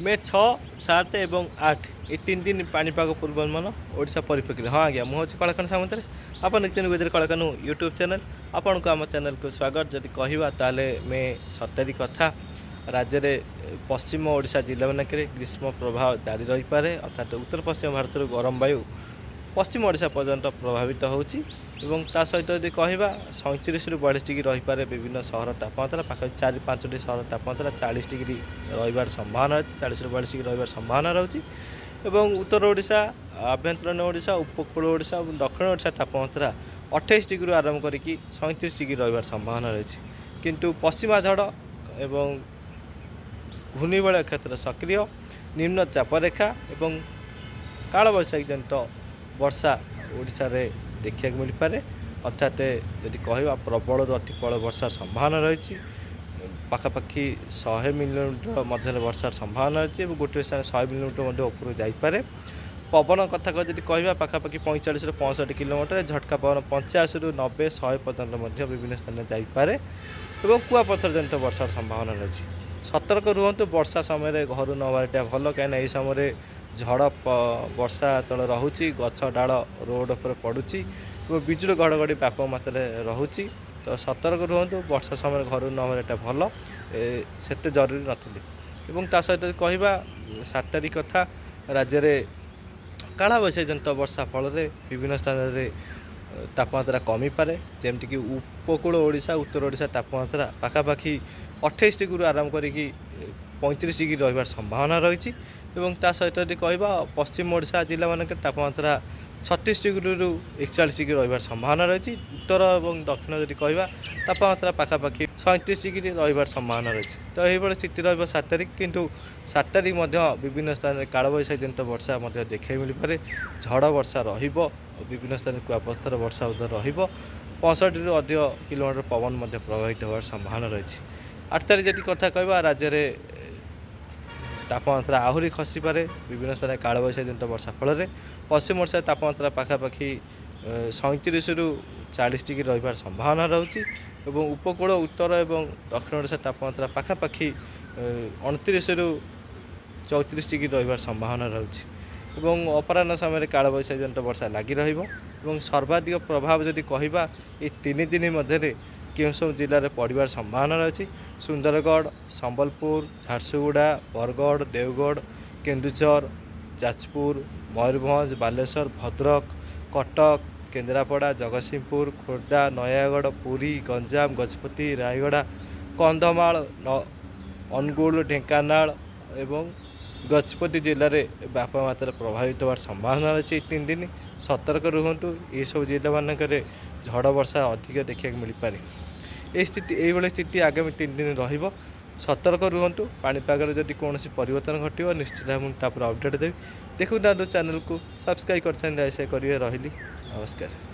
मे 6, 7 और 8 ये 3 दिन पाणीपाग पूर्वानुमान ओडिशा परिप्रेक्षी। हाँ आज्ञा मुझे कलाकान सामंतरे आप निश्चय विदर कलाकान यूट्यूब चैनल आपन को आम चैनल को स्वागत। जदि कहवा ताले मे 6 तारिख कथा राज्य में पश्चिम ओडिशा जिला मानक ग्रीष्म प्रभाव जारी रही पारे अर्थात उत्तर पश्चिम भारत गरम वायु पश्चिम ओडिशा पर्यंत प्रभावित होची एवं ता सहित यदि कहवा 37 रु 42 डिग्री रही पारे विभिन्न सहर तापमात्रा पाखा 4-5टी सहर तापमात्रा 40 डिग्री रही संभावना अच्छी 40 रु 42 डिग्री रही संभावना रही एवं उत्तर ओडिशा आभ्यंतरीण ओडिशा उपकूल ओडिशा और दक्षिण ओडिशा तापमात्रा 28 डिग्री आरंभ करके 37 डिग्री रही संभावना रही किंतु पश्चिमा झड़ एवं घूर्णिबलय क्षेत्र सक्रिय निम्न चाप रेखा एवं कालबैशाखी जनित वर्षा ओडिशा रे देखा मिल पारे अर्थात यदि कहवा प्रबल अति प्रबल वर्षा संभावना रही पाखापाखि 100 मिलीमीटर मध्य वर्षार संभावना रही है गोटे 100 मिलीमीटर ऊपर जापे पवन कथा जब कहवा पाखापाखि 45 ରୁ 65 किलोमीटर झटका पवन 85 ରୁ 90 100 पर्यटन विभिन्न स्थान जापे और कुआपथर जनित वर्षार संभावना रही। सतर्क रुहतु वर्षा समय घर न बाहरिया भल कहीं समय झड़ वर्षा तले रोचे गछ डाल रोड पर पड़ुची और बिजुली घड़घड़ी व्यापक मात्रा रोचे तो सतर्क रुहतु वर्षा समय घर न बाहरिया भल से जरूरी नथिली। ता सहित कहवा 7 तारिख कथा राज्य में कालबैशाखी जनित वर्षा फल विभिन्न स्थान में तापमात्रा कमी पारे जमीक उपकूल ओडिशा उत्तर ओडिशा तापमात्रा पाखापाखि 28 डिग्री आरंभ करके 35 डिग्री रही संभावना रही ता सहित यदि कहवा पश्चिम ओडिशा जिला मानक तापमात्रा 36 डिग्री रु 41 डिग्री रही संभावना रही उत्तर और दक्षिण जब कहवा तापमात्रा पाखापाखि 37 डिग्री रही संभावना रही तो यही स्थिति रही 7 तारिख किंतु 7 तारिख विभिन्न स्थान में कालबैशाखी जनित वर्षा देखा मिल पारे झड़ वर्षा विभिन्न स्थान में कुआपथर वर्षा रही 65 रु अधिक किलोमीटर पवन प्रभावित होवार संभावना रही। 8 तारिख जब कथा कहवा राज्य में तापमात्रा आहरी खसी पारे विभिन्न स्थान कालबैशाखी जनित वर्षा फल पश्चिम ओडिशा तापमात्रा पाखापाखि 37 ରୁ 40 डिग्री रही संभावना रही उपकूल उत्तर और दक्षिण ओडिशा तापमात्रा पाखापाखि 29 ରୁ 34 डिग्री रही संभावना रही अपराह्न समय कालबैशाखी जनित वर्षा लगी रही सर्वाधिक प्रभाव जदि कहवा ये 3 दिन मध्य केउं सब जिले में पड़ार संभावना रही सुंदरगढ़ संबलपुर झारसुगुड़ा बरगढ़ देवगढ़ केन्दुझर जाजपुर मयूरभंज बालेश्वर भद्रक कटक केन्द्रापड़ा जगतसिंहपुर खोर्धा नयागढ़ पुरी गंजाम गजपति रायगढ़ कंधमाल अनुगुल ढेंकानाल एवं गजपति जिले में व्यापक मात्रा प्रभावित होवार संभावना रही 3 दिन। सतर्क रुहतु ये सब जिला मानक झड़ वर्षा अधिक देखा मिल पारे ये स्थिति यही स्थिति आगामी 3 दिन रही सतर्क रुहतु पाणीपाग जदि कौन परिवर्तन घटो निश्चित मुझे अपडेट देवी देखु चैनल को सब्सक्राइब कर रही नमस्कार।